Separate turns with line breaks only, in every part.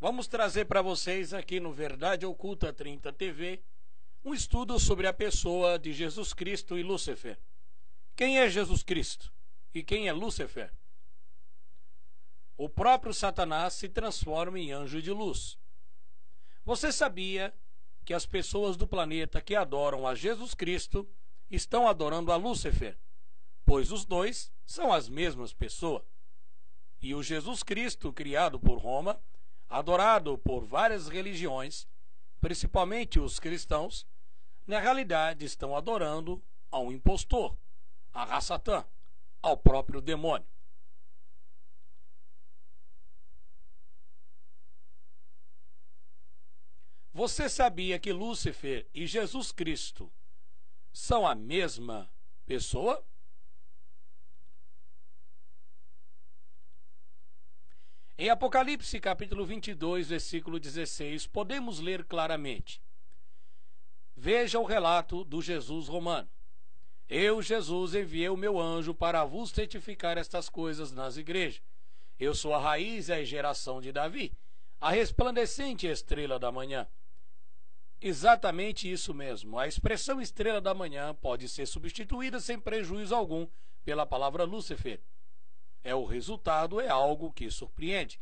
Vamos trazer para vocês aqui no Verdade Oculta 30 TV um estudo sobre a pessoa de Jesus Cristo e Lúcifer. Quem é Jesus Cristo e quem é Lúcifer? O próprio Satanás se transforma em anjo de luz. Você sabia que as pessoas do planeta que adoram a Jesus Cristo estão adorando a Lúcifer? Pois os dois são as mesmas pessoas. E o Jesus Cristo, criado por Roma, adorado por várias religiões, principalmente os cristãos, na realidade estão adorando a um impostor, a Satã, ao próprio demônio. Você sabia que Lúcifer e Jesus Cristo são a mesma pessoa? Em Apocalipse capítulo 22, versículo 16, podemos ler claramente: veja o relato do Jesus romano. Eu, Jesus, enviei o meu anjo para vos certificar estas coisas nas igrejas. Eu sou a raiz e a geração de Davi, a resplandecente estrela da manhã. Exatamente isso mesmo. A expressão estrela da manhã pode ser substituída sem prejuízo algum pela palavra Lúcifer. O resultado é algo que surpreende.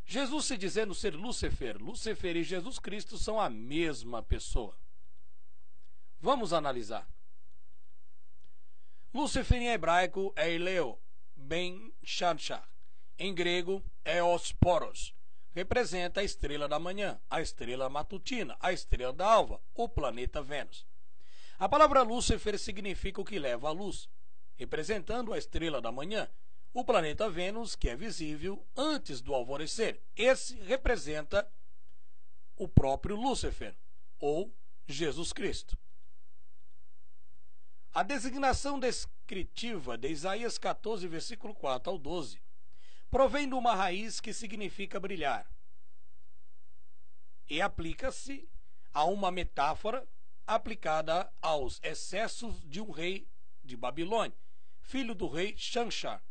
Jesus se dizendo ser Lúcifer, Lúcifer e Jesus Cristo são a mesma pessoa. Vamos analisar. Lúcifer em hebraico é Eleu ben Shachar. Em grego é Osporos. Representa a estrela da manhã, a estrela matutina, a estrela da alva, o planeta Vênus. A palavra Lúcifer significa o que leva a luz, representando a estrela da manhã, o planeta Vênus, que é visível antes do alvorecer. Esse representa o próprio Lúcifer, ou Jesus Cristo. A designação descritiva de Isaías 14, versículo 4 ao 12, provém de uma raiz que significa brilhar e aplica-se a uma metáfora aplicada aos excessos de um rei de Babilônia, filho do rei Shanshar.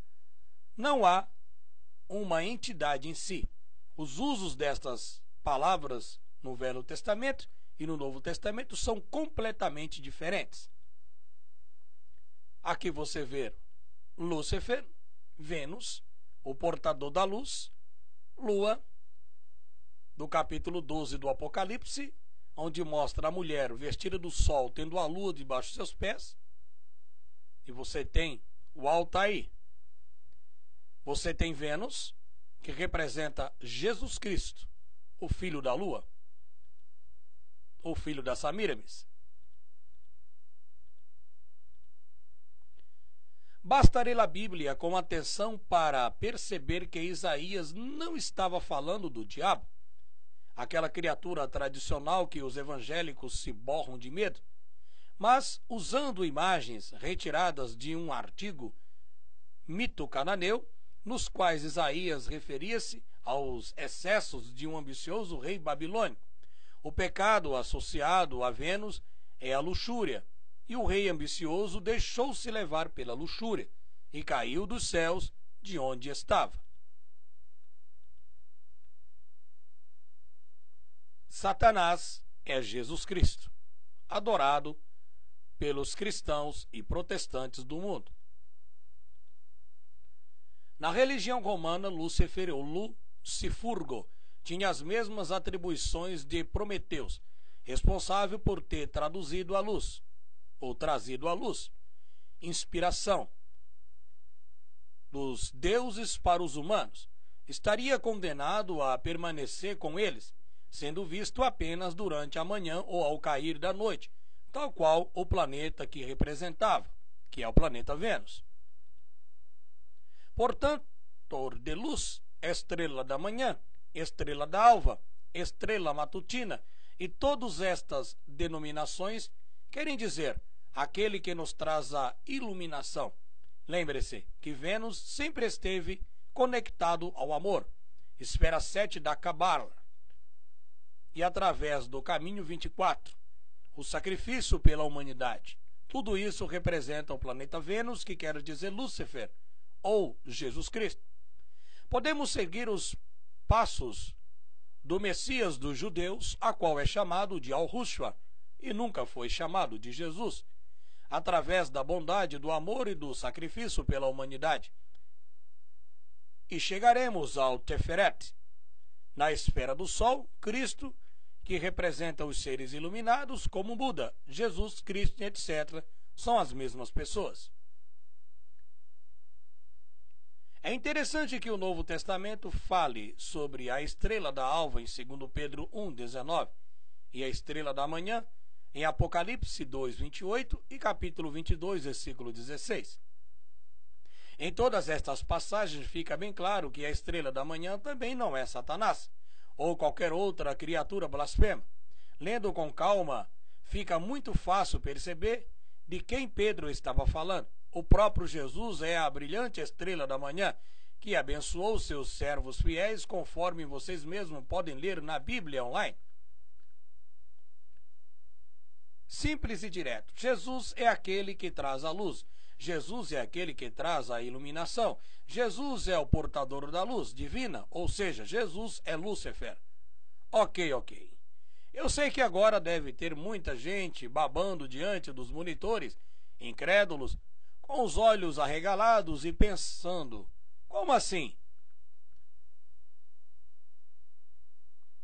Não há uma entidade em si. Os usos destas palavras no Velho Testamento e no Novo Testamento são completamente diferentes. Aqui você vê Lúcifer, Vênus, o portador da luz, Lua, do capítulo 12 do Apocalipse, onde mostra a mulher vestida do sol, tendo a lua debaixo de seus pés. E você tem o Altair. Você tem Vênus, que representa Jesus Cristo, o filho da lua, o filho da Samíramis. Basta ler a Bíblia com atenção para perceber que Isaías não estava falando do diabo, aquela criatura tradicional que os evangélicos se borram de medo, mas usando imagens retiradas de um artigo mito cananeu, nos quais Isaías referia-se aos excessos de um ambicioso rei babilônico. O pecado associado a Vênus é a luxúria, e o rei ambicioso deixou-se levar pela luxúria e caiu dos céus de onde estava. Satanás é Jesus Cristo, adorado pelos cristãos e protestantes do mundo. Na religião romana, Lúcifer, ou Lucifurgo, tinha as mesmas atribuições de Prometeus, responsável por ter traduzido a luz, ou trazido a luz, inspiração dos deuses para os humanos. Estaria condenado a permanecer com eles, sendo visto apenas durante a manhã ou ao cair da noite, tal qual o planeta que representava, que é o planeta Vênus. Portanto, torre de luz, estrela da manhã, estrela da alva, estrela matutina, e todas estas denominações querem dizer aquele que nos traz a iluminação. Lembre-se que Vênus sempre esteve conectado ao amor, esfera 7 da Cabala, e através do caminho 24, o sacrifício pela humanidade. Tudo isso representa o planeta Vênus, que quer dizer Lúcifer, ou Jesus Cristo. Podemos seguir os passos do Messias dos judeus, a qual é chamado de Yahushua, e nunca foi chamado de Jesus, através da bondade, do amor e do sacrifício pela humanidade. E chegaremos ao Teferet, na esfera do Sol, Cristo, que representa os seres iluminados, como Buda, Jesus, Cristo, etc., são as mesmas pessoas. É interessante que o Novo Testamento fale sobre a estrela da alva em 2 Pedro 1,19 e a estrela da manhã em Apocalipse 2,28 e capítulo 22, versículo 16. Em todas estas passagens fica bem claro que a estrela da manhã também não é Satanás ou qualquer outra criatura blasfema. Lendo com calma, fica muito fácil perceber de quem Pedro estava falando. O próprio Jesus é a brilhante estrela da manhã, que abençoou seus servos fiéis, conforme vocês mesmos podem ler na Bíblia online. Simples e direto. Jesus é aquele que traz a luz. Jesus é aquele que traz a iluminação. Jesus é o portador da luz divina, ou seja, Jesus é Lúcifer. Ok. Eu sei que agora deve ter muita gente babando diante dos monitores, incrédulos, com os olhos arregalados e pensando, como assim?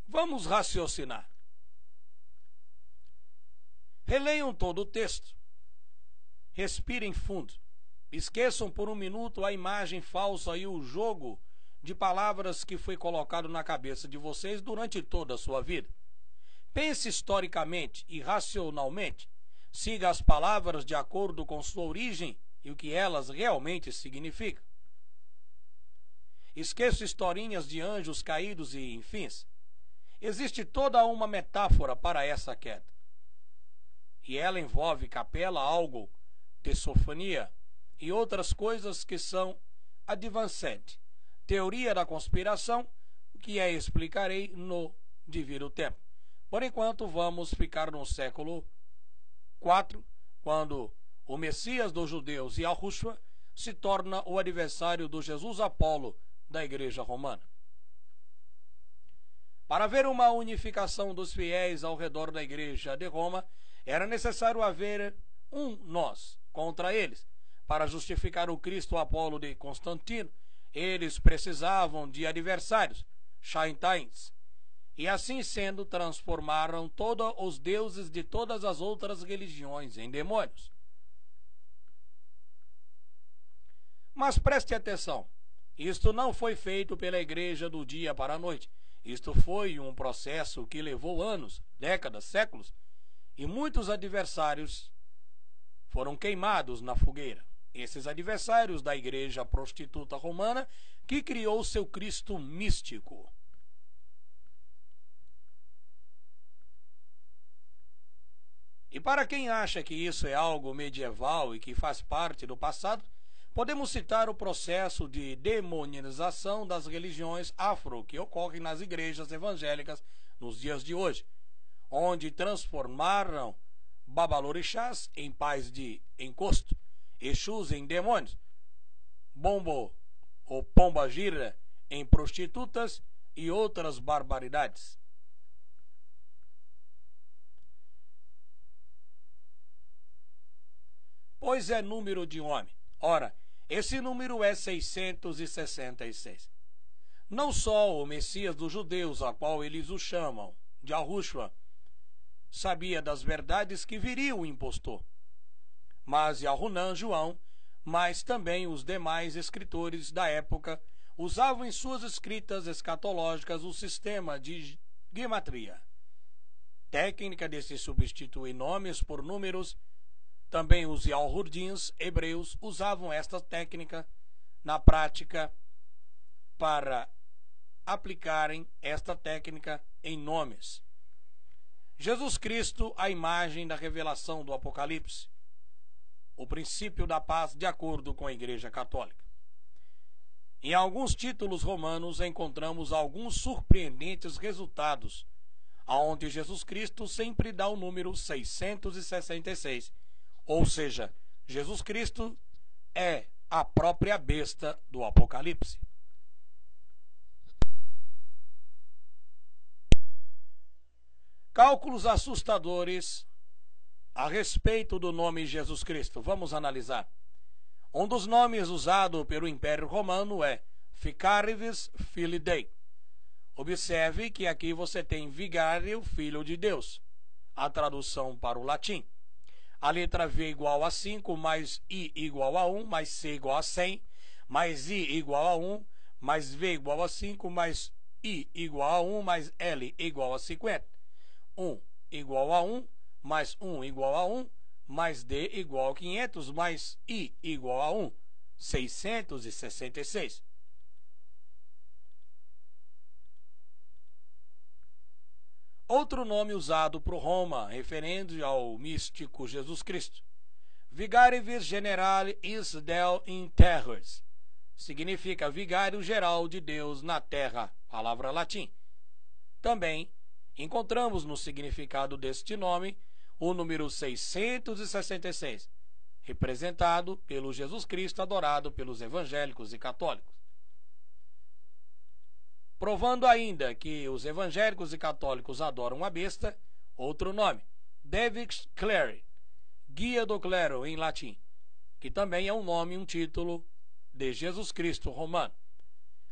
Vamos raciocinar. Releiam todo o texto. Respirem fundo. Esqueçam por um minuto a imagem falsa e o jogo de palavras que foi colocado na cabeça de vocês durante toda a sua vida. Pense historicamente e racionalmente. Siga as palavras de acordo com sua origem e o que elas realmente significam. Esqueça historinhas de anjos caídos e enfins. Existe toda uma metáfora para essa queda. E ela envolve capela, algo, teofania e outras coisas que são advanced. Teoria da conspiração, que explicarei no devido tempo. Por enquanto, vamos ficar no século IV, quando o Messias dos judeus, Yahushua, se torna o adversário do Jesus Apolo da Igreja Romana. Para haver uma unificação dos fiéis ao redor da Igreja de Roma, era necessário haver um nós contra eles. Para justificar o Cristo Apolo de Constantino, eles precisavam de adversários, Shaitains, e assim sendo transformaram todos os deuses de todas as outras religiões em demônios. Mas preste atenção, isto não foi feito pela igreja do dia para a noite. Isto foi um processo que levou anos, décadas, séculos, e muitos adversários foram queimados na fogueira. Esses adversários da igreja prostituta romana que criou seu Cristo místico. E para quem acha que isso é algo medieval e que faz parte do passado, podemos citar o processo de demonização das religiões afro que ocorre nas igrejas evangélicas nos dias de hoje, onde transformaram babalorixás em pais de encosto, exus em demônios, bombo ou pombagira em prostitutas e outras barbaridades. Pois é número de homem. Ora, esse número é 666. Não só o Messias dos judeus, a qual eles o chamam de Yahushua, sabia das verdades que viria o impostor, mas Yahunan, João, mas também os demais escritores da época usavam em suas escritas escatológicas o sistema de gematria, técnica de se substituir nomes por números. Também os Yahudins hebreus usavam esta técnica na prática para aplicarem esta técnica em nomes. Jesus Cristo, a imagem da revelação do Apocalipse, o princípio da paz de acordo com a Igreja Católica. Em alguns títulos romanos encontramos alguns surpreendentes resultados, onde Jesus Cristo sempre dá o número 666, ou seja, Jesus Cristo é a própria besta do Apocalipse. Cálculos assustadores a respeito do nome Jesus Cristo. Vamos analisar. Um dos nomes usado pelo Império Romano é Vicarius Filii Dei. Observe que aqui você tem Vigário, Filho de Deus. A tradução para o latim. A letra V igual a 5, mais I igual a 1, mais C igual a 100, mais I igual a 1, mais V igual a 5, mais I igual a 1, mais L igual a 50. 1 igual a 1, mais 1 igual a 1, mais D igual a 500, mais I igual a 1, 666. Outro nome usado por Roma, referente ao místico Jesus Cristo. Vigaribus generalis Deo in terris. Significa vigário geral de Deus na terra, palavra latim. Também encontramos no significado deste nome o número 666, representado pelo Jesus Cristo adorado pelos evangélicos e católicos. Provando ainda que os evangélicos e católicos adoram a besta, outro nome, Divix Cleri, guia do clero em latim, que também é um nome e um título de Jesus Cristo romano,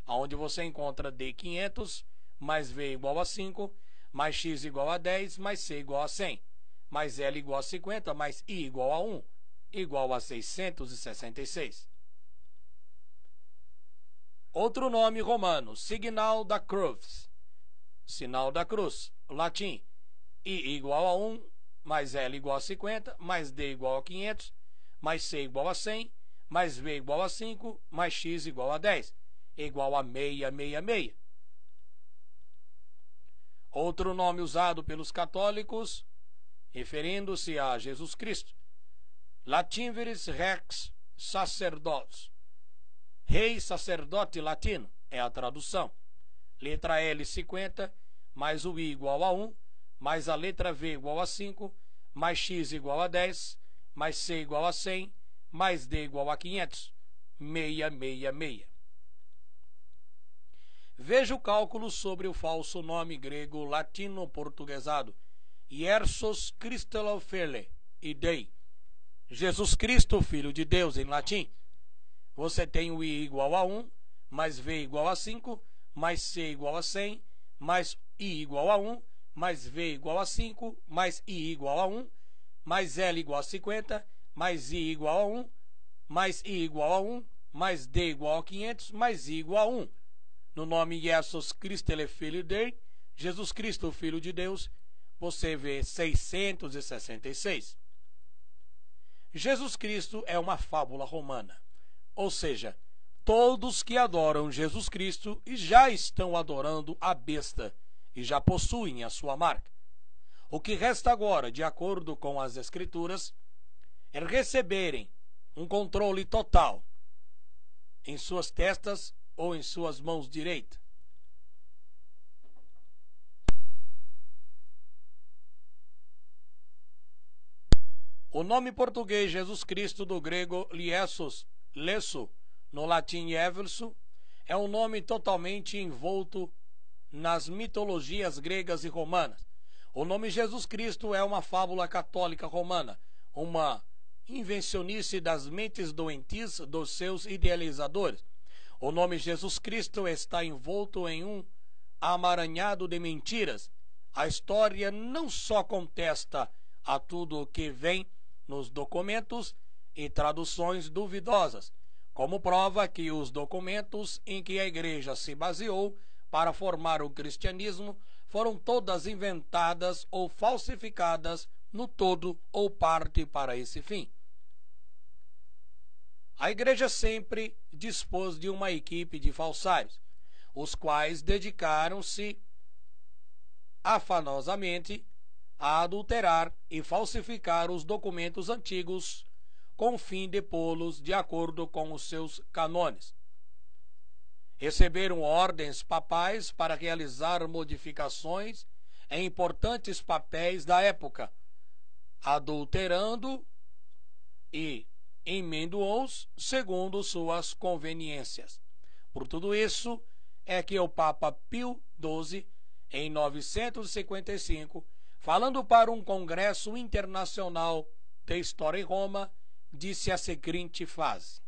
onde você encontra D500, mais V igual a 5, mais X igual a 10, mais C igual a 100, mais L igual a 50, mais I igual a 1, igual a 666. Outro nome romano, Signal da Cruz, sinal da cruz, latim, I igual a 1, mais L igual a 50, mais D igual a 500, mais C igual a 100, mais V igual a 5, mais X igual a 10, igual a 666. Outro nome usado pelos católicos, referindo-se a Jesus Cristo, Latinveris Rex Sacerdotes, Rei Sacerdote Latino, é a tradução. Letra L 50, mais o I igual a 1, mais a letra V igual a 5, mais X igual a 10, mais C igual a 100, mais D igual a 500, 666. Veja o cálculo sobre o falso nome grego latino-portuguesado, Iersos Christelo Fele e Dei, Jesus Cristo, Filho de Deus, em latim. Você tem o I igual a 1, mais V igual a 5, mais C igual a 100, mais I igual a 1, mais V igual a 5, mais I igual a 1, mais L igual a 50, mais I igual a 1, mais I igual a 1, mais D igual a 500, mais I igual a 1. No nome Jesus Cristo, ele é Filho de Jesus Cristo, Filho de Deus, você vê 666. Jesus Cristo é uma fábula romana. Ou seja, todos que adoram Jesus Cristo já estão adorando a besta e já possuem a sua marca. O que resta agora, de acordo com as Escrituras, é receberem um controle total em suas testas ou em suas mãos direitas. O nome português Jesus Cristo, do grego Iesus, Lesso, no latim Everso, é um nome totalmente envolto nas mitologias gregas e romanas. O nome Jesus Cristo é uma fábula católica romana, uma invencionice das mentes doentias dos seus idealizadores. O nome Jesus Cristo está envolto em um amaranhado de mentiras. A história não só contesta a tudo o que vem nos documentos e traduções duvidosas, como prova que os documentos em que a igreja se baseou para formar o cristianismo foram todas inventadas ou falsificadas no todo ou parte para esse fim. A igreja sempre dispôs de uma equipe de falsários, os quais dedicaram-se afanosamente a adulterar e falsificar os documentos antigos com o fim de pô-los de acordo com os seus cânones. Receberam ordens papais para realizar modificações em importantes papéis da época, adulterando e emendou-os segundo suas conveniências. Por tudo isso é que o Papa Pio XII, em 955, falando para um congresso internacional de história em Roma, disse a seguinte frase: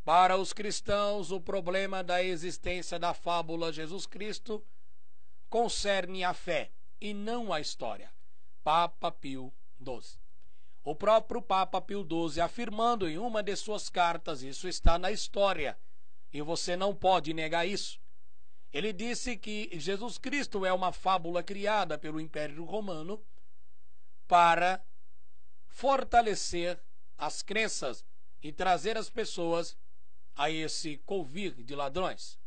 para os cristãos, o problema da existência da fábula Jesus Cristo concerne a fé e não a história. Papa Pio XII. O próprio Papa Pio XII afirmando em uma de suas cartas, isso está na história, e você não pode negar isso. Ele disse que Jesus Cristo é uma fábula criada pelo Império Romano para fortalecer as crenças e trazer as pessoas a esse covil de ladrões.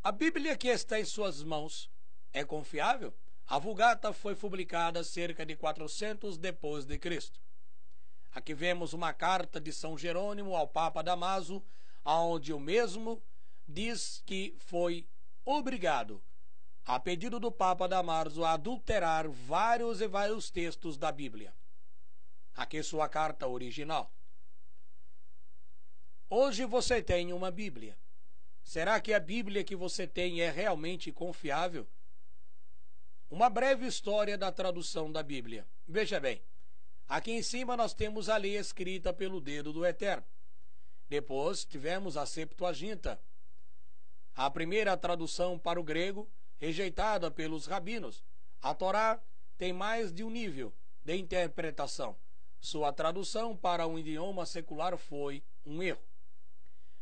A Bíblia que está em suas mãos é confiável? A Vulgata foi publicada cerca de 400 depois de Cristo. Aqui vemos uma carta de São Jerônimo ao Papa Damaso, onde o mesmo diz que foi obrigado, a pedido do Papa Damaso, a adulterar vários textos da Bíblia. Aqui sua carta original. Hoje você tem uma Bíblia. Será que a Bíblia que você tem é realmente confiável? Uma breve história da tradução da Bíblia. Veja bem, aqui em cima nós temos a lei escrita pelo dedo do Eterno. Depois tivemos a Septuaginta, a primeira tradução para o grego, rejeitada pelos rabinos. A Torá tem mais de um nível de interpretação. Sua tradução para um idioma secular foi um erro.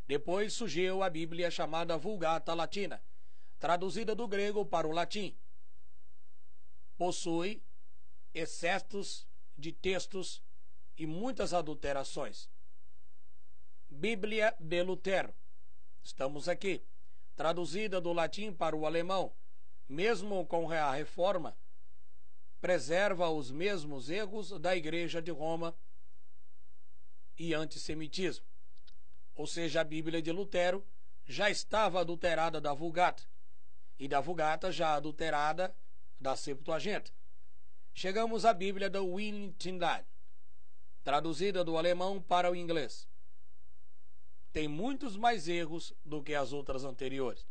Depois surgiu a Bíblia chamada Vulgata Latina, traduzida do grego para o latim. Possui excessos de textos e muitas adulterações. Bíblia de Lutero, estamos aqui, traduzida do latim para o alemão, mesmo com a reforma, preserva os mesmos erros da Igreja de Roma e antissemitismo. Ou seja, a Bíblia de Lutero já estava adulterada da Vulgata, e da Vulgata já adulterada da Septuaginta. Chegamos à Bíblia da William Tyndale, traduzida do alemão para o inglês. Tem muitos mais erros do que as outras anteriores.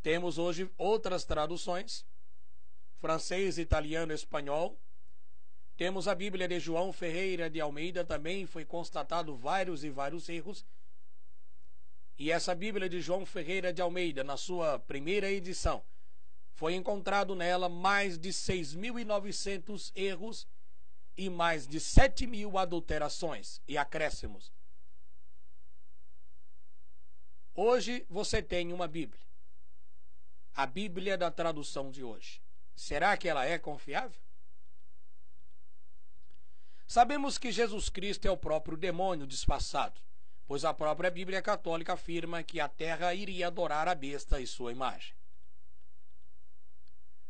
Temos hoje outras traduções, francês, italiano, espanhol. Temos a Bíblia de João Ferreira de Almeida, também foi constatado vários erros. E essa Bíblia de João Ferreira de Almeida, na sua primeira edição, foi encontrado nela mais de 6.900 erros e mais de 7.000 adulterações e acréscimos. Hoje você tem uma Bíblia. A Bíblia da tradução de hoje. Será que ela é confiável? Sabemos que Jesus Cristo é o próprio demônio disfarçado, pois a própria Bíblia Católica afirma que a terra iria adorar a besta e sua imagem.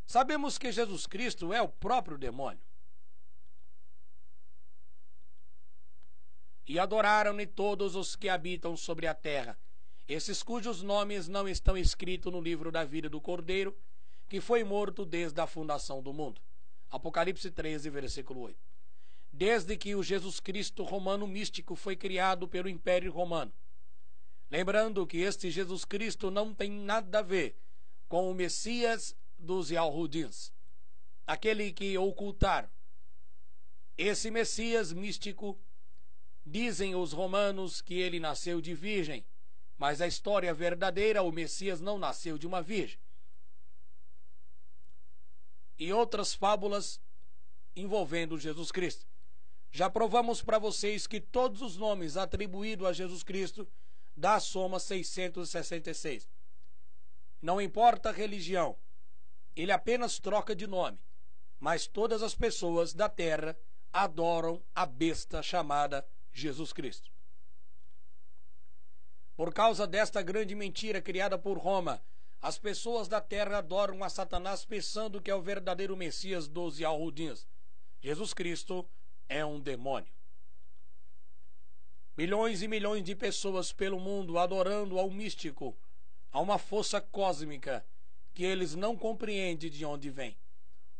Sabemos que Jesus Cristo é o próprio demônio. E adoraram-lhe todos os que habitam sobre a terra, esses cujos nomes não estão escritos no livro da vida do Cordeiro, que foi morto desde a fundação do mundo. Apocalipse 13, versículo 8. Desde que o Jesus Cristo romano místico foi criado pelo Império Romano. Lembrando que este Jesus Cristo não tem nada a ver com o Messias dos Yahudins, aquele que ocultaram. Esse Messias místico, dizem os romanos que ele nasceu de virgem, mas a história verdadeira, o Messias não nasceu de uma virgem. E outras fábulas envolvendo Jesus Cristo. Já provamos para vocês que todos os nomes atribuídos a Jesus Cristo dá a soma 666. Não importa a religião, ele apenas troca de nome, mas todas as pessoas da terra adoram a besta chamada Jesus Cristo. Por causa desta grande mentira criada por Roma, as pessoas da terra adoram a Satanás pensando que é o verdadeiro Messias dos Yahudins. Jesus Cristo é um demônio. Milhões e milhões de pessoas pelo mundo adorando ao místico, a uma força cósmica que eles não compreendem de onde vem.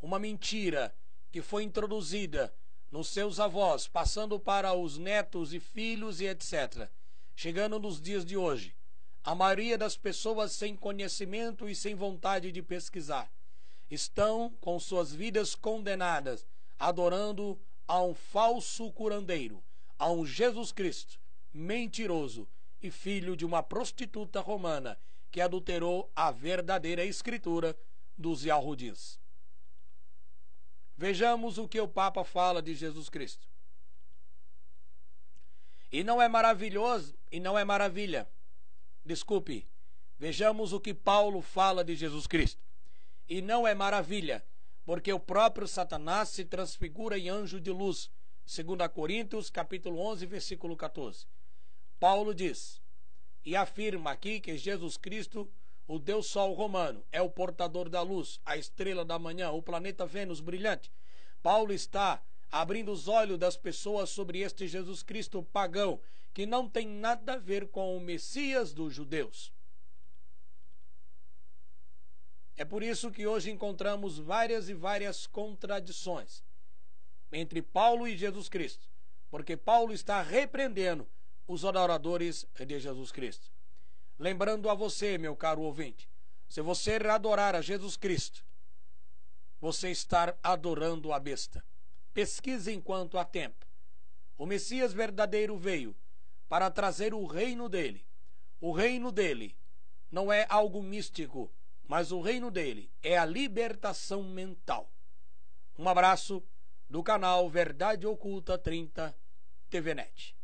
Uma mentira que foi introduzida nos seus avós, passando para os netos e filhos e etc. Chegando nos dias de hoje, A maioria das pessoas sem conhecimento e sem vontade de pesquisar estão com suas vidas condenadas, adorando a um falso curandeiro, a um Jesus Cristo mentiroso e filho de uma prostituta romana que adulterou a verdadeira escritura dos Yahudis. Vejamos o que o Papa fala de Jesus Cristo. E não é maravilhoso, e não é maravilha. Desculpe, vejamos o que Paulo fala de Jesus Cristo. E não é maravilha, porque o próprio Satanás se transfigura em anjo de luz, 2 Coríntios, capítulo 11, versículo 14. Paulo diz, e afirma aqui que Jesus Cristo, o Deus Sol romano, é o portador da luz, a estrela da manhã, o planeta Vênus brilhante. Paulo está abrindo os olhos das pessoas sobre este Jesus Cristo pagão, que não tem nada a ver com o Messias dos judeus. É por isso que hoje encontramos várias e várias contradições entre Paulo e Jesus Cristo, porque Paulo está repreendendo os adoradores de Jesus Cristo. Lembrando a você, meu caro ouvinte, se você adorar a Jesus Cristo, você está adorando a besta. Pesquise enquanto há tempo. O Messias verdadeiro veio para trazer o reino dele. O reino dele não é algo místico, mas o reino dele é a libertação mental. Um abraço do canal Verdade Oculta 30 TVNet.